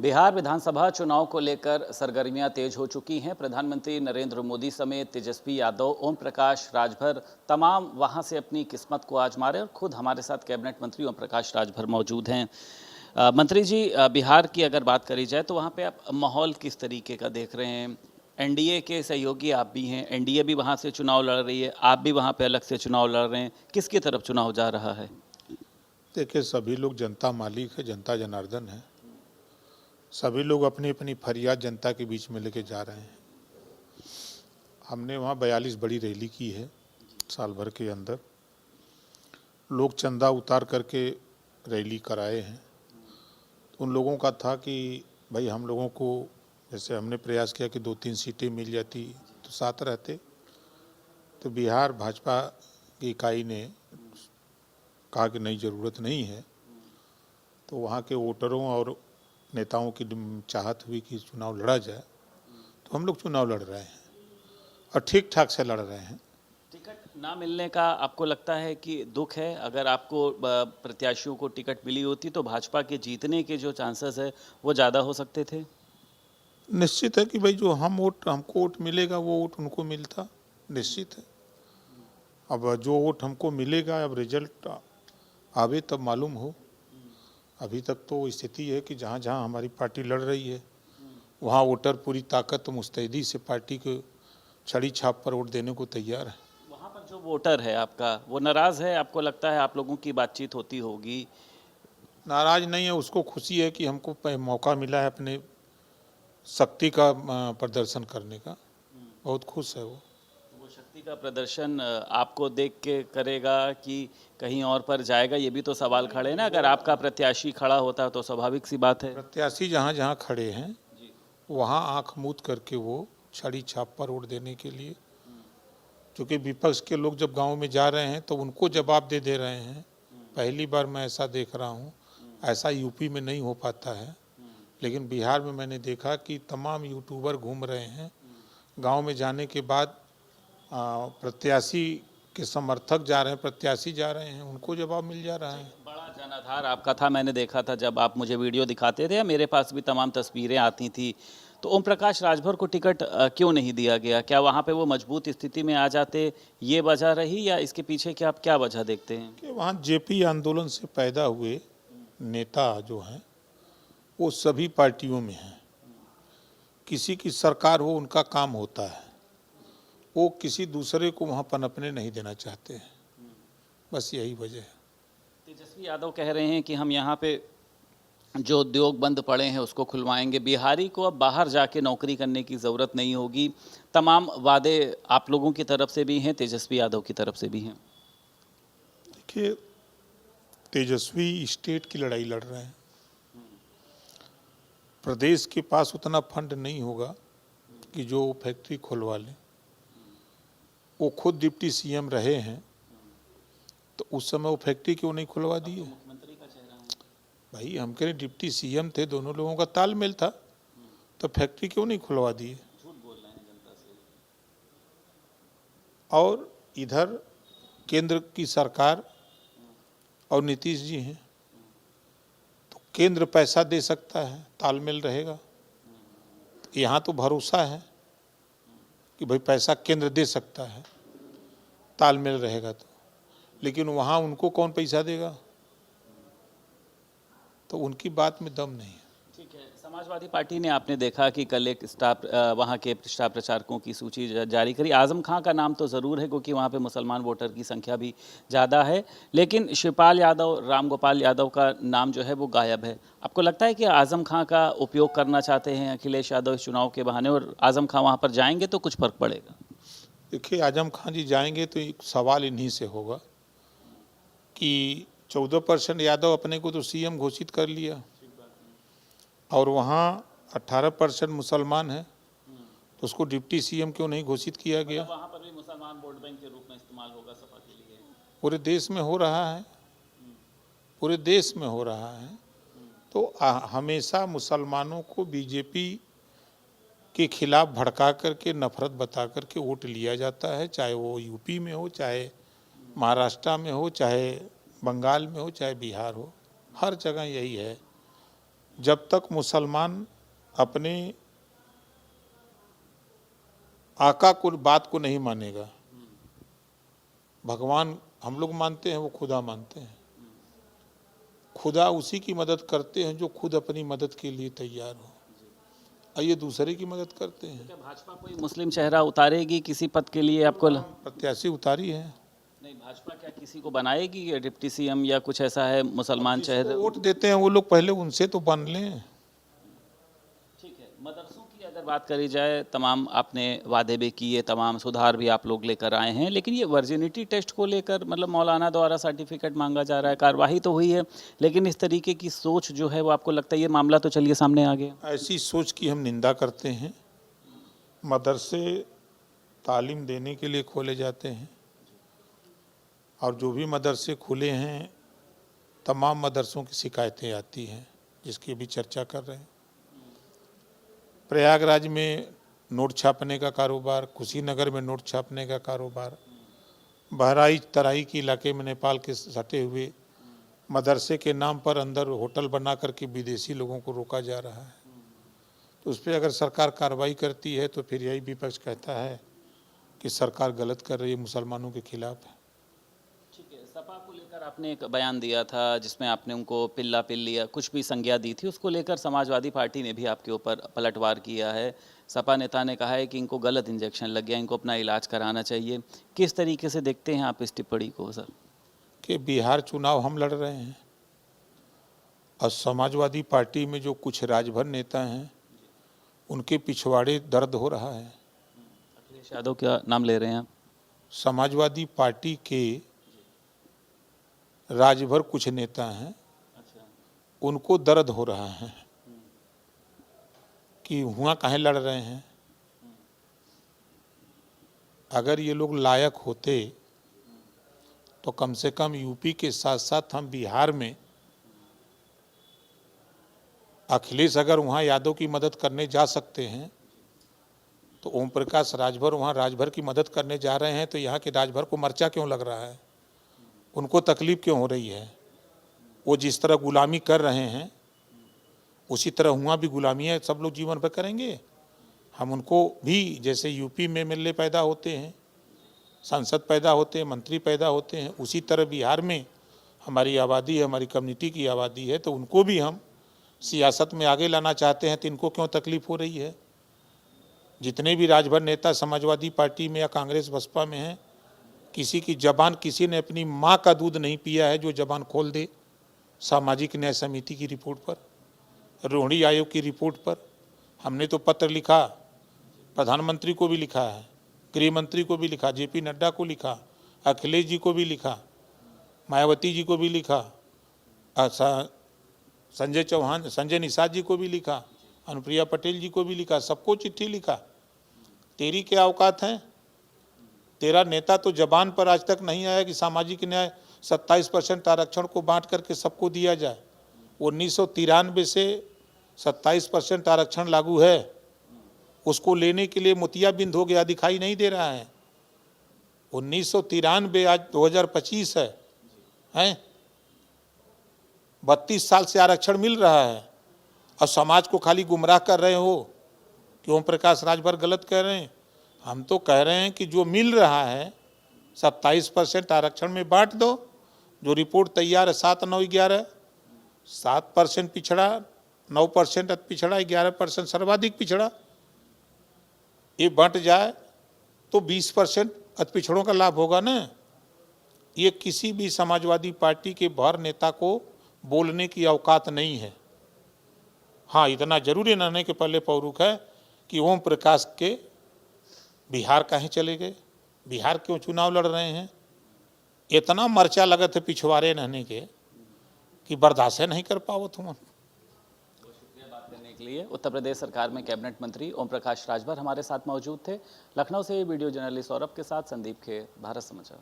बिहार विधानसभा चुनाव को लेकर सरगर्मियां तेज हो चुकी हैं। प्रधानमंत्री नरेंद्र मोदी समेत तेजस्वी यादव, ओम प्रकाश राजभर तमाम वहां से अपनी किस्मत को आजमा रहे हैं और खुद हमारे साथ कैबिनेट मंत्री ओम प्रकाश राजभर मौजूद हैं। मंत्री जी, बिहार की अगर बात करी जाए तो वहां पे आप माहौल किस तरीके का देख रहे हैं? एनडीए के सहयोगी आप भी हैं, एनडीए भी वहां से चुनाव लड़ रही है, आप भी वहां पे अलग से चुनाव लड़ रहे हैं, किसकी तरफ चुनाव जा रहा है? देखिए, सभी लोग जनता मालिक है, जनता जनार्दन है। सभी लोग अपनी अपनी फरियाद जनता के बीच में लेके जा रहे हैं। हमने वहाँ 42 बड़ी रैली की है साल भर के अंदर। लोग चंदा उतार करके रैली कराए हैं। उन लोगों का था कि भाई हम लोगों को, जैसे हमने प्रयास किया कि 2-3 सीटें मिल जाती तो साथ रहते। तो बिहार भाजपा की इकाई ने कहा कि नहीं, ज़रूरत नहीं है। तो वहाँ के वोटरों और नेताओं की चाहत हुई कि चुनाव लड़ा जाए, तो हम लोग चुनाव लड़ रहे हैं और ठीक ठाक से लड़ रहे हैं। टिकट ना मिलने का आपको लगता है कि दुख है? अगर आपको प्रत्याशियों को टिकट मिली होती तो भाजपा के जीतने के जो चांसेस है वो ज़्यादा हो सकते थे? निश्चित है कि भाई जो हमको वोट मिलेगा वो वोट उनको मिलता, निश्चित है। अब जो वोट हमको मिलेगा, अब रिजल्ट आवे तब मालूम हो। अभी तक तो स्थिति है कि जहाँ जहाँ हमारी पार्टी लड़ रही है वहाँ वोटर पूरी ताकत मुस्तैदी से पार्टी को छड़ी छाप पर वोट देने को तैयार है। वहाँ पर जो वोटर है आपका, वो नाराज़ है? आपको लगता है आप लोगों की बातचीत होती होगी? नाराज नहीं है, उसको खुशी है कि हमको मौका मिला है अपने शक्ति का प्रदर्शन करने का। बहुत खुश है वो। वो शक्ति का प्रदर्शन आपको देख के करेगा कि कहीं और पर जाएगा, ये भी तो सवाल खड़े हैं ना। अगर आपका प्रत्याशी खड़ा होता तो स्वाभाविक सी बात है। प्रत्याशी जहाँ जहाँ खड़े हैं वहाँ आंख मूंद करके वो छड़ी छाप पर वोट देने के लिए, क्योंकि विपक्ष के लोग जब गांव में जा रहे हैं तो उनको जवाब दे रहे हैं। पहली बार मैं ऐसा देख रहा हूँ, ऐसा यूपी में नहीं हो पाता है, लेकिन बिहार में मैंने देखा कि तमाम यूट्यूबर घूम रहे हैं। गांव में जाने के बाद प्रत्याशी के समर्थक जा रहे हैं, प्रत्याशी जा रहे हैं, उनको जवाब मिल जा रहा है। बड़ा जनाधार आपका था, मैंने देखा था जब आप मुझे वीडियो दिखाते थे, मेरे पास भी तमाम तस्वीरें आती थी। तो ओम प्रकाश राजभर को टिकट क्यों नहीं दिया गया? क्या वहाँ पे वो मजबूत स्थिति में आ जाते, ये वजह रही, या इसके पीछे क्या आप क्या वजह देखते हैं? कि वहाँ जेपी आंदोलन से पैदा हुए नेता जो हैं वो सभी पार्टियों में हैं। किसी की सरकार हो, उनका काम होता है, वो किसी दूसरे को वहाँ पनपने नहीं देना चाहते हैं। बस यही वजह है। तेजस्वी यादव कह रहे हैं कि हम यहाँ पे जो उद्योग बंद पड़े हैं उसको खुलवाएंगे, बिहारी को अब बाहर जाके नौकरी करने की ज़रूरत नहीं होगी। तमाम वादे आप लोगों की तरफ से भी हैं, तेजस्वी यादव की तरफ से भी हैं। देखिए, तेजस्वी स्टेट की लड़ाई लड़ रहे हैं। प्रदेश के पास उतना फंड नहीं होगा कि जो फैक्ट्री खुलवा लें। वो खुद डिप्टी सीएम रहे हैं, तो उस समय वो फैक्ट्री क्यों नहीं खुलवा दिए? मुख्यमंत्री का चेहरा है। भाई, हम कह रहे डिप्टी सीएम थे, दोनों लोगों का तालमेल था, तो फैक्ट्री क्यों नहीं खुलवा दिए? झूठ बोल रहे हैं जनता से। और इधर केंद्र की सरकार और नीतीश जी हैं, तो केंद्र पैसा दे सकता है, तालमेल रहेगा। तो यहाँ तो भरोसा है कि भाई पैसा केंद्र दे सकता है, तालमेल रहेगा तो। लेकिन वहाँ उनको कौन पैसा देगा? तो उनकी बात में दम नहीं है। ठीक है, समाजवादी पार्टी ने, आपने देखा कि कल एक वहाँ के स्टार प्रचारकों की सूची जारी करी। आजम खां का नाम तो ज़रूर है क्योंकि वहाँ पे मुसलमान वोटर की संख्या भी ज़्यादा है, लेकिन शिवपाल यादव, राम गोपाल यादव का नाम जो है वो गायब है। आपको लगता है कि आजम खां का उपयोग करना चाहते हैं अखिलेश यादव इस चुनाव के बहाने, और आजम खां वहाँ पर जाएंगे तो कुछ फ़र्क पड़ेगा? देखिए, आजम खां जी जाएंगे तो एक सवाल इन्हीं से होगा कि 14% यादव अपने को तो सीएम घोषित कर लिया और वहाँ 18% मुसलमान है, तो उसको डिप्टी सीएम क्यों नहीं घोषित किया गया? वहाँ पर भी मुसलमान वोट बैंक के रूप में इस्तेमाल होगा सपा के लिए। पूरे देश में हो रहा है, पूरे देश में हो रहा है। तो हमेशा मुसलमानों को बीजेपी के खिलाफ भड़का करके, नफरत बता करके वोट लिया जाता है, चाहे वो यूपी में हो, चाहे महाराष्ट्र में हो, चाहे बंगाल में हो, चाहे बिहार हो, हर जगह यही है। जब तक मुसलमान अपने आका को बात को नहीं मानेगा, भगवान हम लोग मानते हैं, वो खुदा मानते हैं। खुदा उसी की मदद करते हैं जो खुद अपनी मदद के लिए तैयार हो, और ये दूसरे की मदद करते हैं। क्या भाजपा कोई मुस्लिम चेहरा उतारेगी किसी पद के लिए आपको प्रत्याशी उतारी है। नहीं, भाजपा क्या किसी को बनाएगी या डिप्टी सीएम या कुछ ऐसा है मुसलमान चेहरे? वोट देते हैं वो लोग, पहले उनसे तो बन लें। ठीक है, मदरसों की अगर बात करी जाए, तमाम आपने वादे भी किए, तमाम सुधार भी आप लोग लेकर आए हैं, लेकिन ये वर्जिनिटी टेस्ट को लेकर मतलब मौलाना द्वारा सर्टिफिकेट मांगा जा रहा है, कार्रवाई तो हुई है, लेकिन इस तरीके की सोच जो है वो आपको लगता है ये मामला तो चलिए सामने आ गया? ऐसी सोच की हम निंदा करते हैं। मदरसे तालीम देने के लिए खोले जाते हैं, और जो भी मदरसे खुले हैं तमाम मदरसों की शिकायतें आती हैं, जिसकी भी चर्चा कर रहे हैं। प्रयागराज में नोट छापने का कारोबार, कुशीनगर में नोट छापने का कारोबार, बहराइच तराई के इलाके में नेपाल के सटे हुए मदरसे के नाम पर अंदर होटल बना करके विदेशी लोगों को रोका जा रहा है। तो उस पर अगर सरकार कार्रवाई करती है तो फिर यही विपक्ष कहता है कि सरकार गलत कर रही है, मुसलमानों के खिलाफ है। ठीक है, सपा को लेकर आपने एक बयान दिया था जिसमें आपने उनको पिल्ला पिल्लिया कुछ भी संज्ञा दी थी, उसको लेकर समाजवादी पार्टी ने भी आपके ऊपर पलटवार किया है। सपा नेता ने कहा है कि इनको गलत इंजेक्शन लग गया, इनको अपना इलाज कराना चाहिए। किस तरीके से देखते हैं आप इस टिप्पणी को सर? कि बिहार चुनाव हम लड़ रहे हैं, और समाजवादी पार्टी में जो कुछ राजभर नेता हैं उनके पिछवाड़े दर्द हो रहा है। अखिलेश यादव का नाम ले रहे हैं आप? समाजवादी पार्टी के राजभर कुछ नेता हैं, उनको दर्द हो रहा है कि हुआ काहे लड़ रहे हैं। अगर ये लोग लायक होते तो कम से कम यूपी के साथ साथ हम बिहार में, अखिलेश अगर वहाँ यादव की मदद करने जा सकते हैं तो ओम प्रकाश राजभर वहाँ राजभर की मदद करने जा रहे हैं, तो यहाँ के राजभर को मर्चा क्यों लग रहा है, उनको तकलीफ क्यों हो रही है? वो जिस तरह गुलामी कर रहे हैं उसी तरह हुआ भी गुलामी सब लोग जीवन भर करेंगे। हम उनको भी, जैसे यूपी में एमएलए पैदा होते हैं, सांसद पैदा होते हैं, मंत्री पैदा होते हैं, उसी तरह बिहार में हमारी आबादी है, हमारी कम्युनिटी की आबादी है, तो उनको भी हम सियासत में आगे लाना चाहते हैं। तो इनको क्यों तकलीफ हो रही है? जितने भी राजभर नेता समाजवादी पार्टी में या कांग्रेस बसपा में हैं, किसी की जबान, किसी ने अपनी माँ का दूध नहीं पिया है जो जबान खोल दे सामाजिक न्याय समिति की रिपोर्ट पर, रोहिणी आयोग की रिपोर्ट पर। हमने तो पत्र लिखा, प्रधानमंत्री को भी लिखा है, गृह मंत्री को भी लिखा, जेपी नड्डा को लिखा, अखिलेश जी को भी लिखा, मायावती जी को भी लिखा, संजय चौहान, संजय निषाद जी को भी लिखा, अनुप्रिया पटेल जी को भी लिखा, सबको चिट्ठी लिखा। तेरी क्या औकात है? तेरा नेता तो जबान पर आज तक नहीं आया कि सामाजिक न्याय 27% आरक्षण को बांट करके सबको दिया जाए। 1993 से 27% आरक्षण लागू है, उसको लेने के लिए मोतियाबिंद हो गया, दिखाई नहीं दे रहा है। 1993 आज 2025 है 32 साल से आरक्षण मिल रहा है, और समाज को खाली गुमराह कर रहे हो कि ओम प्रकाश राजभर गलत कह रहे हैं। हम तो कह रहे हैं कि जो मिल रहा है 27% आरक्षण में बांट दो। जो रिपोर्ट तैयार है 7, 9, 11, 7% पिछड़ा, 9% अति पिछड़ा, 11% सर्वाधिक पिछड़ा, ये बंट जाए तो 20% अति पिछड़ों का लाभ होगा ना। ये किसी भी समाजवादी पार्टी के भर नेता को बोलने की औकात नहीं है। हाँ, इतना जरूर रहने के पहले पौरुख है कि ओम प्रकाश के बिहार काहे चले गए, बिहार क्यों चुनाव लड़ रहे हैं। इतना मर्चा लगत है पिछवाड़े रहने के कि बर्दाश्त नहीं कर पाओ तुम। शुक्रिया बात करने के लिए। उत्तर प्रदेश सरकार में कैबिनेट मंत्री ओम प्रकाश राजभर हमारे साथ मौजूद थे। लखनऊ से वीडियो जर्नलिस्ट सौरभ के साथ संदीप खेर, भारत समाचार।